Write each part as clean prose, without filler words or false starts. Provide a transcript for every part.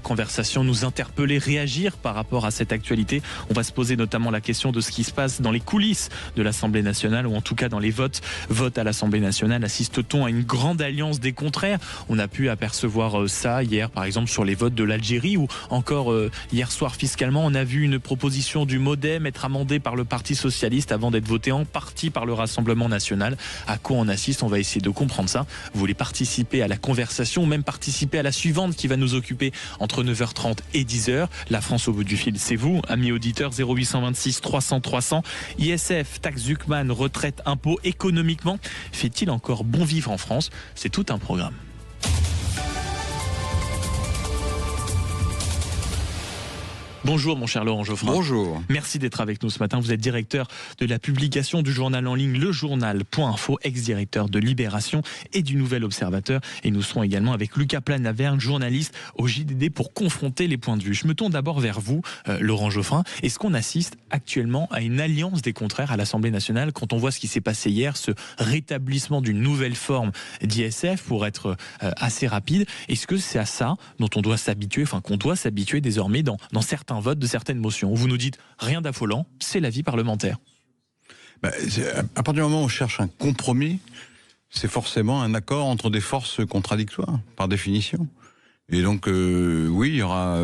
conversation, nous interpeller, réagir par rapport à cette actualité. On va se poser notamment la question de ce qui se passe dans les coulisses de l'Assemblée nationale, ou en tout cas dans les votes à l'Assemblée nationale. Assiste-t-on à une grande alliance des contraires? On a pu apercevoir ça hier, par exemple, sur les votes de l'Algérie, ou encore hier soir fiscalement, on a vu une proposition du MoDem être amendée par le Parti socialiste avant d'être votée en partie par le Rassemblement national. À quoi on assiste? On va essayer de comprendre ça. Vous voulez participer à la conversation, ou même participer à la suivante qui va nous occuper entre 9h30 et 10h. La France au bout du fil, c'est vous, amis auditeurs. 0826 300 300. ISF, taxe Zuckman, retraite, impôts, économiquement, fait-il encore bon vivre en France? C'est tout un programme. Bonjour mon cher Laurent Geoffrin. Bonjour. Merci d'être avec nous ce matin. Vous êtes directeur de la publication du journal en ligne lejournal.info, ex-directeur de Libération et du Nouvel Observateur. Et nous serons également avec Lucas Planaverne, journaliste au JDD, pour confronter les points de vue. Je me tourne d'abord vers vous, Laurent Geoffrin. Est-ce qu'on assiste actuellement à une alliance des contraires à l'Assemblée nationale quand on voit ce qui s'est passé hier, ce rétablissement d'une nouvelle forme d'ISF, pour être assez rapide? Est-ce que c'est à ça dont on doit s'habituer, qu'on doit s'habituer désormais dans certains vote de certaines motions, où vous nous dites rien d'affolant, c'est la vie parlementaire? À partir du moment où on cherche un compromis, c'est forcément un accord entre des forces contradictoires, par définition. Et donc, oui, il y aura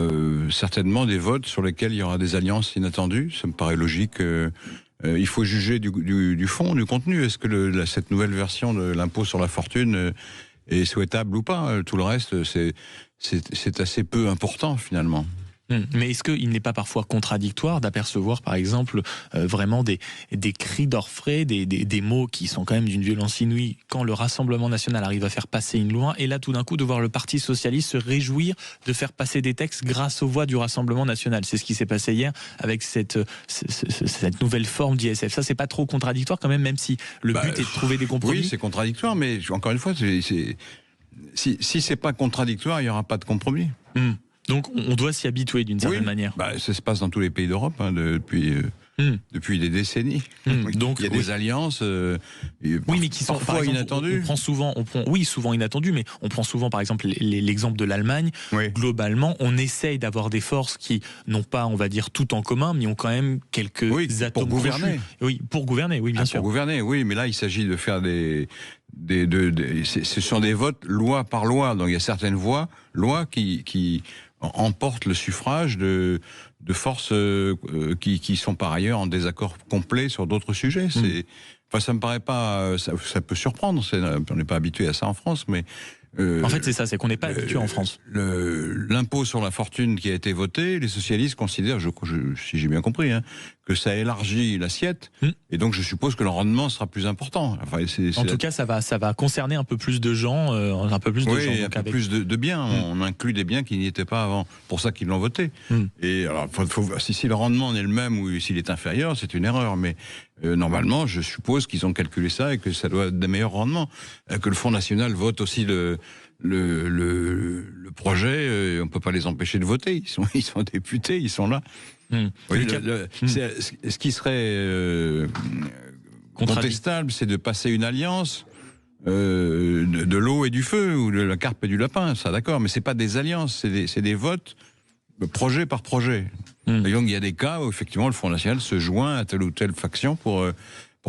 certainement des votes sur lesquels il y aura des alliances inattendues. Ça me paraît logique. Il faut juger du fond, du contenu. Est-ce que cette nouvelle version de l'impôt sur la fortune est souhaitable ou pas? Tout le reste, c'est assez peu important, finalement. Mais est-ce qu'il n'est pas parfois contradictoire d'apercevoir, par exemple, vraiment des cris d'orfraie, des mots qui sont quand même d'une violence inouïe, quand le Rassemblement national arrive à faire passer une loi, et là tout d'un coup de voir le Parti socialiste se réjouir de faire passer des textes grâce aux voix du Rassemblement national? C'est ce qui s'est passé hier avec cette nouvelle forme d'ISF. Ça, c'est pas trop contradictoire quand même si le but est de trouver des compromis? Oui, c'est contradictoire, mais encore une fois, si c'est pas contradictoire, il n'y aura pas de compromis. Donc on doit s'y habituer d'une certaine manière. Ça se passe dans tous les pays d'Europe depuis des décennies. Donc il y a des alliances, mais qui sont parfois inattendues. Souvent inattendues, mais on prend souvent par exemple l'exemple de l'Allemagne. Oui. Globalement, on essaye d'avoir des forces qui n'ont pas, on va dire, tout en commun, mais ont quand même quelques atomes pour gouverner. Pour gouverner, bien sûr. Pour gouverner, oui, mais là il s'agit de faire ce sont des votes loi par loi. Donc il y a certaines lois qui emportent le suffrage de forces qui sont par ailleurs en désaccord complet sur d'autres sujets. Ça me paraît pas... Ça peut surprendre, on n'est pas habitué à ça en France, mais... en fait, c'est ça, c'est qu'on n'est pas habitué en France. L'impôt sur la fortune qui a été voté, les socialistes considèrent, si j'ai bien compris, que ça élargit l'assiette, et donc je suppose que le rendement sera plus important. En tout cas, ça va concerner un peu plus de gens, un peu plus de biens. On inclut des biens qui n'y étaient pas avant. Pour ça qu'ils l'ont voté. Et alors, si le rendement est le même ou s'il est inférieur, c'est une erreur. Mais normalement, je suppose qu'ils ont calculé ça et que ça doit être des meilleurs rendements. Que le Front National vote aussi le projet, on peut pas les empêcher de voter. Ils sont députés, ils sont là. Ce qui serait contestable, c'est de passer une alliance de l'eau et du feu, ou de la carpe et du lapin. Ça, d'accord, mais c'est pas des alliances, c'est des votes projet par projet. Et donc il y a des cas où effectivement le Front National se joint à telle ou telle faction pour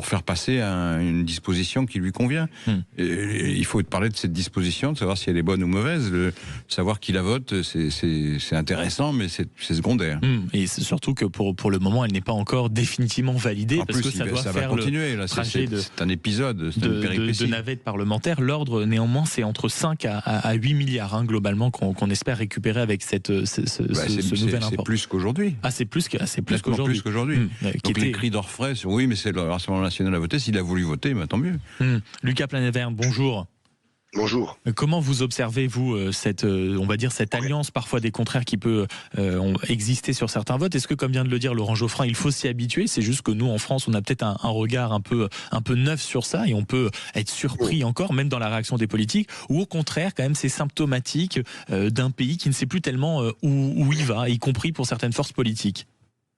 faire passer une disposition qui lui convient. Et il faut parler de cette disposition, de savoir si elle est bonne ou mauvaise. Savoir qui la vote, c'est intéressant, mais c'est secondaire. Et c'est surtout que pour le moment, elle n'est pas encore définitivement validée, parce que ça va continuer. C'est un épisode, c'est une péripétie. De navette parlementaire. L'ordre, néanmoins, c'est entre 5 à 8 milliards, globalement, qu'on espère récupérer avec ce nouvel impôt. C'est plus qu'aujourd'hui. C'est plus qu'aujourd'hui. Donc les cris d'orfraie, oui, mais c'est le Rassemblement national à voter. S'il a voulu voter, tant mieux. Lucas Planaverne, bonjour. Bonjour. Comment vous observez-vous cette alliance parfois des contraires qui peut exister sur certains votes? Est-ce que, comme vient de le dire Laurent Geoffrin, il faut s'y habituer? C'est juste que nous, en France, on a peut-être un regard un peu neuf sur ça, et on peut être surpris encore, même dans la réaction des politiques, ou au contraire, quand même, c'est symptomatique d'un pays qui ne sait plus tellement où il va, y compris pour certaines forces politiques.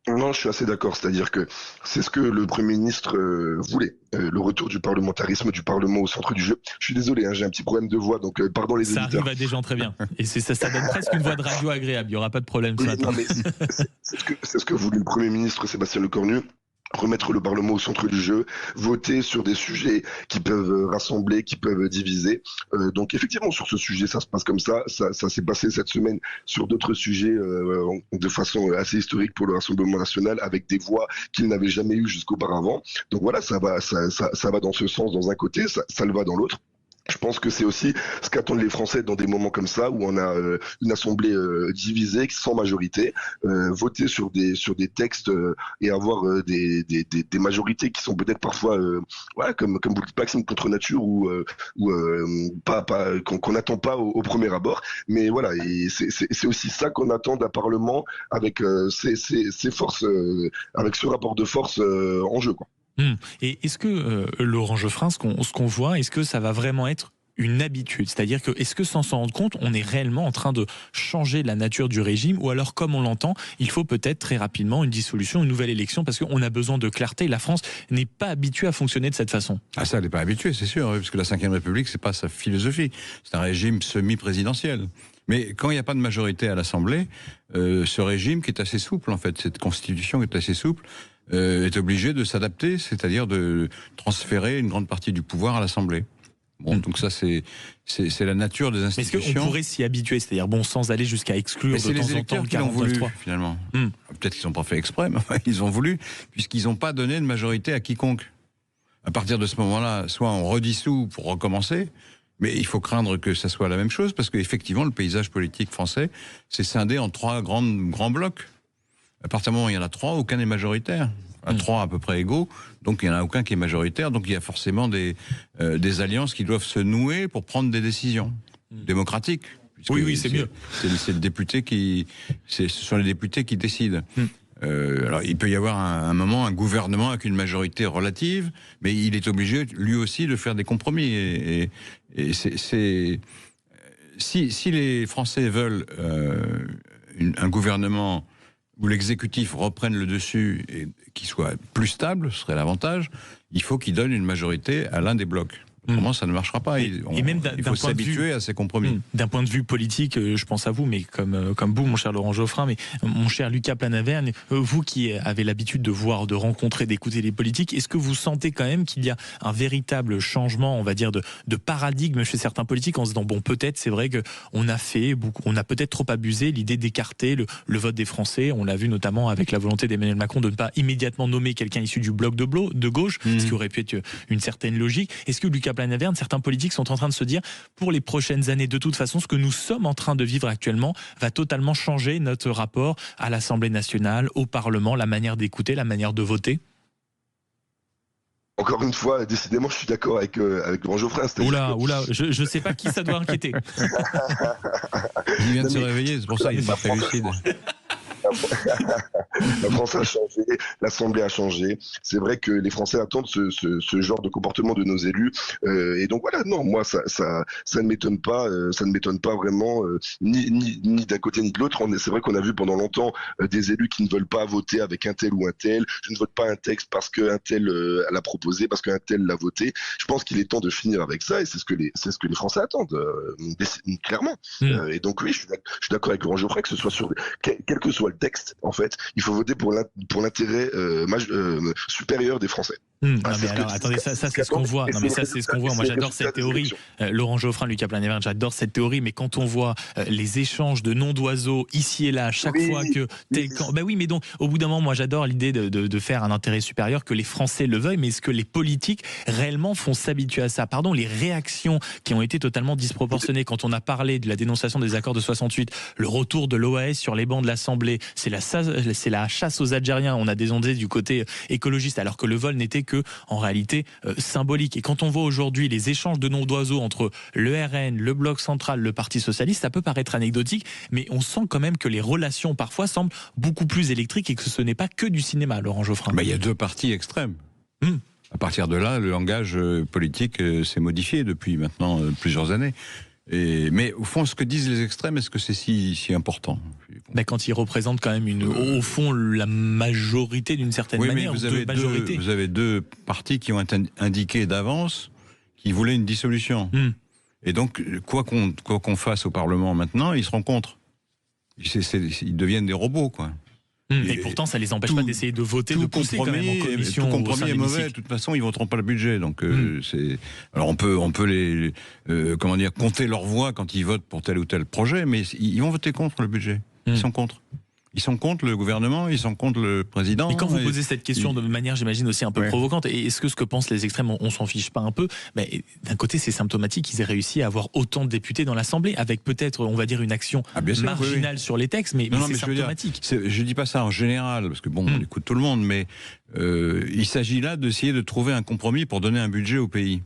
Non, je suis assez d'accord. C'est-à-dire que c'est ce que le Premier ministre voulait, le retour du parlementarisme, du Parlement au centre du jeu. Je suis désolé, hein, j'ai un petit problème de voix, donc pardon les Ça auditeurs. arrive à des gens très bien. Et ça donne presque une voix de radio agréable. Il n'y aura pas de problème ce matin. Non, mais c'est ce que voulait le Premier ministre Sébastien Lecornu. Remettre le Parlement au centre du jeu, voter sur des sujets qui peuvent rassembler, qui peuvent diviser. Donc effectivement, sur ce sujet, ça se passe comme ça. Ça s'est passé cette semaine sur d'autres sujets de façon assez historique pour le Rassemblement national, avec des voix qu'il n'avait jamais eues jusqu'auparavant. Donc voilà, ça va dans ce sens dans un côté, ça le va dans l'autre. Je pense que c'est aussi ce qu'attendent les Français dans des moments comme ça où on a une assemblée divisée, sans majorité, voter sur des textes et avoir des majorités qui sont peut-être parfois, voilà, comme vous le dites, pas contre nature ou pas qu'on n'attend pas au premier abord. Mais voilà, et c'est aussi ça qu'on attend d'un Parlement avec ses forces, avec ce rapport de force en jeu, quoi. Et est-ce que, Laurent Geoffrin, ce qu'on voit, est-ce que ça va vraiment être une habitude? C'est-à-dire que, est-ce que sans s'en rendre compte, on est réellement en train de changer la nature du régime, ou alors, comme on l'entend, il faut peut-être très rapidement une dissolution, une nouvelle élection, parce qu'on a besoin de clarté. La France n'est pas habituée à fonctionner de cette façon. Ah, ça, elle n'est pas habituée, c'est sûr, parce que la Ve République, c'est pas sa philosophie. C'est un régime semi-présidentiel. Mais quand il n'y a pas de majorité à l'Assemblée, ce régime qui est assez souple, en fait, cette constitution qui est assez souple, est obligé de s'adapter, c'est-à-dire de transférer une grande partie du pouvoir à l'Assemblée. Bon, donc ça, c'est la nature des institutions. Est-ce qu'on pourrait s'y habituer, c'est-à-dire bon, sans aller jusqu'à exclure de temps en temps le 49.3? C'est les électeurs qui l'ont voulu, finalement. Peut-être qu'ils n'ont pas fait exprès, mais ils ont voulu, puisqu'ils n'ont pas donné de majorité à quiconque. À partir de ce moment-là, soit on redissout pour recommencer, mais il faut craindre que ça soit la même chose, parce qu'effectivement, le paysage politique français s'est scindé en trois grands blocs. À partir du moment où il y en a trois, aucun n'est majoritaire. Trois à peu près égaux, donc il n'y en a aucun qui est majoritaire, donc il y a forcément des alliances qui doivent se nouer pour prendre des décisions démocratiques. Oui, c'est mieux. C'est le député ce sont les députés qui décident. Alors il peut y avoir un moment un gouvernement avec une majorité relative, mais il est obligé lui aussi de faire des compromis. Et si les Français veulent un gouvernement où l'exécutif reprenne le dessus et qu'il soit plus stable, ce serait l'avantage, il faut qu'il donne une majorité à l'un des blocs. Autrement, ça ne marchera pas. Il faut s'habituer à ces compromis. D'un point de vue politique, je pense à vous, mais comme vous, mon cher Laurent Geoffrin, mais mon cher Lucas Planaverne, vous qui avez l'habitude de voir, de rencontrer, d'écouter les politiques, est-ce que vous sentez quand même qu'il y a un véritable changement, on va dire, de paradigme chez certains politiques, en se disant, bon, peut-être, c'est vrai qu'on a peut-être trop abusé l'idée d'écarter le vote des Français. On l'a vu notamment avec la volonté d'Emmanuel Macron de ne pas immédiatement nommer quelqu'un issu du bloc de gauche, ce qui aurait pu être une certaine logique. Est-ce que Lucas Planaverne, certains politiques sont en train de se dire, pour les prochaines années, de toute façon, ce que nous sommes en train de vivre actuellement va totalement changer notre rapport à l'Assemblée nationale, au Parlement, la manière d'écouter, la manière de voter? Encore une fois, décidément, je suis d'accord avec Laurent Geoffrin. Oula, je sais pas qui ça doit inquiéter. Il vient de se réveiller, c'est pour ça qu'il n'est pas très lucide. La France a changé, l'Assemblée a changé. C'est vrai que les Français attendent ce genre de comportement de nos élus. Et donc voilà, non, moi ça ne m'étonne pas, vraiment, ni d'un côté ni de l'autre. C'est vrai qu'on a vu pendant longtemps des élus qui ne veulent pas voter avec un tel ou un tel. Je ne vote pas un texte parce qu'un tel l'a proposé, parce qu'un tel l'a voté. Je pense qu'il est temps de finir avec ça, et c'est ce que les Français attendent, clairement. Et donc oui, je suis d'accord avec Laurent Geoffrin, que ce soit quel que soit le texte, en fait, il faut voter pour l'intérêt supérieur des Français. Attendez, ça c'est ce qu'on voit. Non, mais ça c'est ce qu'on voit. Moi j'adore cette théorie. Laurent Geoffrin, Lucas Planaverne, j'adore cette théorie. Mais quand on voit les échanges de noms d'oiseaux ici et là, chaque fois que oui, mais donc au bout d'un moment, moi j'adore l'idée de faire un intérêt supérieur, que les Français le veuillent, mais est-ce que les politiques réellement font s'habituer à ça? Pardon, les réactions qui ont été totalement disproportionnées quand on a parlé de la dénonciation des accords de 68, le retour de l'OAS sur les bancs de l'Assemblée, c'est la chasse aux Algériens. On a des ondées du côté écologiste, alors que le vol n'était que en réalité symbolique. Et quand on voit aujourd'hui les échanges de noms d'oiseaux entre le RN, le Bloc central, le Parti socialiste, ça peut paraître anecdotique, mais on sent quand même que les relations parfois semblent beaucoup plus électriques et que ce n'est pas que du cinéma, Laurent Geoffrin. Il y a deux partis extrêmes. À partir de là, le langage politique s'est modifié depuis maintenant plusieurs années. Mais au fond, ce que disent les extrêmes, est-ce que c'est si important? Quand ils représentent quand même au fond la majorité d'une certaine manière. Mais vous avez deux partis qui ont indiqué d'avance qu'ils voulaient une dissolution. Et donc, quoi qu'on fasse au Parlement maintenant, ils seront contre. Ils deviennent des robots, quoi. Et pourtant, ça les empêche pas d'essayer de voter, de pousser quand même en commission. Tout compromis est mauvais. De toute façon, ils voteront pas le budget. Donc, alors on peut les compter leur voix quand ils votent pour tel ou tel projet, mais ils vont voter contre le budget. Ils sont contre. Ils sont contre le gouvernement, ils sont contre le président. Et quand vous posez cette question de manière, j'imagine, aussi un peu provocante, est-ce que ce que pensent les extrêmes, on s'en fiche pas un peu? D'un côté, c'est symptomatique qu'ils aient réussi à avoir autant de députés dans l'Assemblée, avec peut-être, on va dire, une action marginale sur les textes, mais c'est symptomatique. Je dis pas ça en général, parce que on écoute tout le monde, mais il s'agit là d'essayer de trouver un compromis pour donner un budget au pays.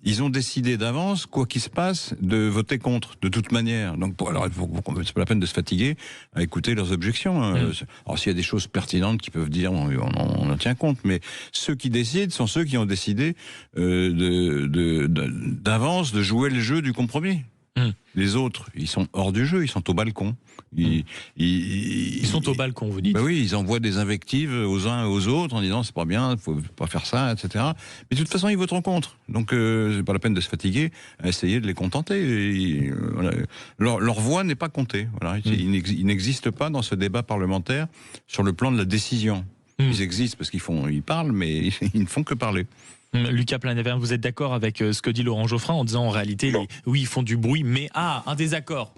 Ils ont décidé d'avance, quoi qu'il se passe, de voter contre, de toute manière. Donc, c'est pas la peine de se fatiguer à écouter leurs objections. Alors, s'il y a des choses pertinentes qu'ils peuvent dire, on en tient compte. Mais ceux qui décident sont ceux qui ont décidé d'avance de jouer le jeu du compromis. Les autres, ils sont hors du jeu, ils sont au balcon. Ils sont au balcon, vous dites? Oui, ils envoient des invectives aux uns et aux autres en disant c'est pas bien, il faut pas faire ça, etc. Mais de toute façon, ils voteront contre. Donc, c'est pas la peine de se fatiguer à essayer de les contenter. Leur voix n'est pas comptée. Voilà. Ils n'existent pas dans ce débat parlementaire sur le plan de la décision. Ils existent parce qu'ils parlent, mais ils ne font que parler. Lucas Planaverne, vous êtes d'accord avec ce que dit Laurent Geoffrin en disant en réalité, oui, ils font du bruit, mais un désaccord?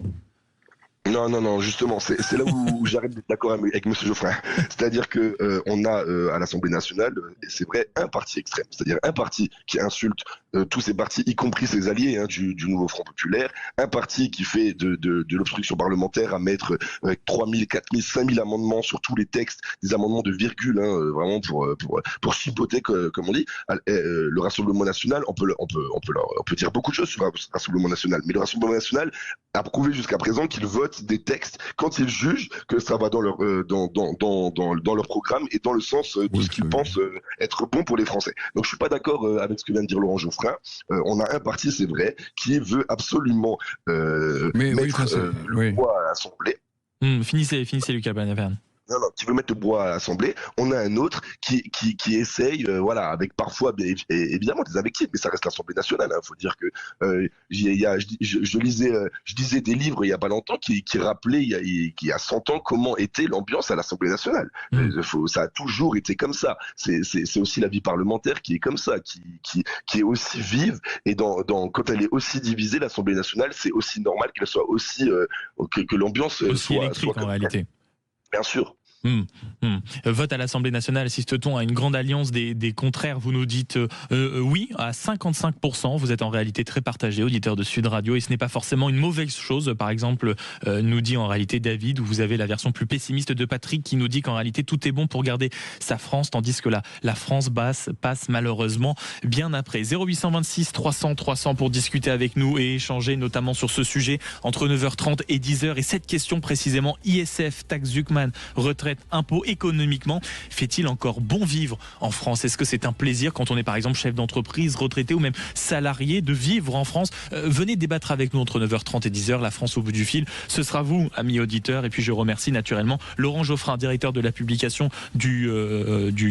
Non, justement, c'est là où j'arrête d'être d'accord avec M. Geoffrin. C'est-à-dire que on a à l'Assemblée nationale, c'est vrai, un parti extrême, c'est-à-dire un parti qui insulte tous ces partis, y compris ses alliés du nouveau Front populaire, un parti qui fait de l'obstruction parlementaire à mettre 3 000, 4 000, 5 000 amendements sur tous les textes, des amendements de virgule, vraiment pour chipoter, comme on dit. Le Rassemblement national, on peut dire beaucoup de choses sur le Rassemblement national, mais le Rassemblement national a prouvé jusqu'à présent qu'il vote des textes quand ils jugent que ça va dans leur programme et dans le sens de ce qu'ils pensent être bon pour les Français. Donc je suis pas d'accord avec ce que vient de dire Laurent Geoffrin. On a un parti, c'est vrai, qui veut absolument mettre le poids à l'Assemblée. Finissez Lucas Planaverne. Non, qui veut mettre le bois à l'Assemblée. On a un autre qui essaye, avec parfois évidemment des invectives, mais ça reste l'Assemblée nationale. Faut dire que je lisais des livres il y a pas longtemps qui rappelaient il y a 100 ans comment était l'ambiance à l'Assemblée nationale. Ça a toujours été comme ça. C'est aussi la vie parlementaire qui est comme ça, qui est aussi vive. Et quand elle est aussi divisée, l'Assemblée nationale, c'est aussi normal qu'elle soit aussi que l'ambiance aussi électrique en réalité. Bien sûr. Vote à l'Assemblée nationale, assiste-t-on à une grande alliance des contraires? Vous nous dites oui à 55%. Vous êtes en réalité très partagé, auditeur de Sud Radio, et ce n'est pas forcément une mauvaise chose. Par exemple, nous dit en réalité David, où vous avez la version plus pessimiste de Patrick qui nous dit qu'en réalité tout est bon pour garder sa France, tandis que la France passe malheureusement bien après. 0826 300 300 pour discuter avec nous et échanger notamment sur ce sujet entre 9h30 et 10h. Et cette question précisément, ISF, taxe Zuckman, retraite, impôts, économiquement, fait-il encore bon vivre en France? Est-ce que c'est un plaisir quand on est par exemple chef d'entreprise, retraité ou même salarié de vivre en France? Venez débattre avec nous entre 9h30 et 10h, la France au bout du fil. Ce sera vous, amis auditeurs. Et puis je remercie naturellement Laurent Geoffrin, directeur de la publication du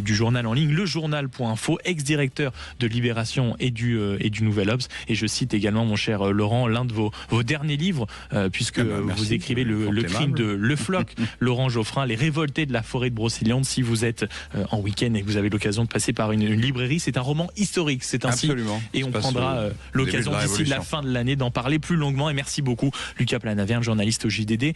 journal en ligne, lejournal.info, ex-directeur de Libération et du Nouvel Obs. Et je cite également, mon cher Laurent, l'un de vos derniers livres, puisque vous écrivez le crime de Le Floch, Laurent Geoffrin, les révoltés de la forêt de Brocéliande. Si vous êtes en week-end et que vous avez l'occasion de passer par une librairie, c'est un roman historique, c'est ainsi. Absolument. Et on prendra l'occasion d'ici la fin de l'année d'en parler plus longuement. Et merci beaucoup Lucas Planaverne, journaliste au JDD,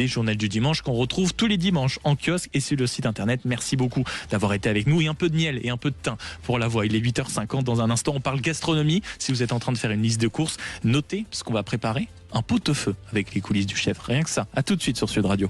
Journal du Dimanche, qu'on retrouve tous les dimanches en kiosque et sur le site internet. Merci beaucoup d'avoir été avec nous, et un peu de miel et un peu de thym pour la voix. Il est 8h50, dans un instant on parle gastronomie. Si vous êtes en train de faire une liste de courses, notez, parce qu'on va préparer un pot-au-feu avec les coulisses du chef. Rien que ça. À tout de suite sur Sud Radio.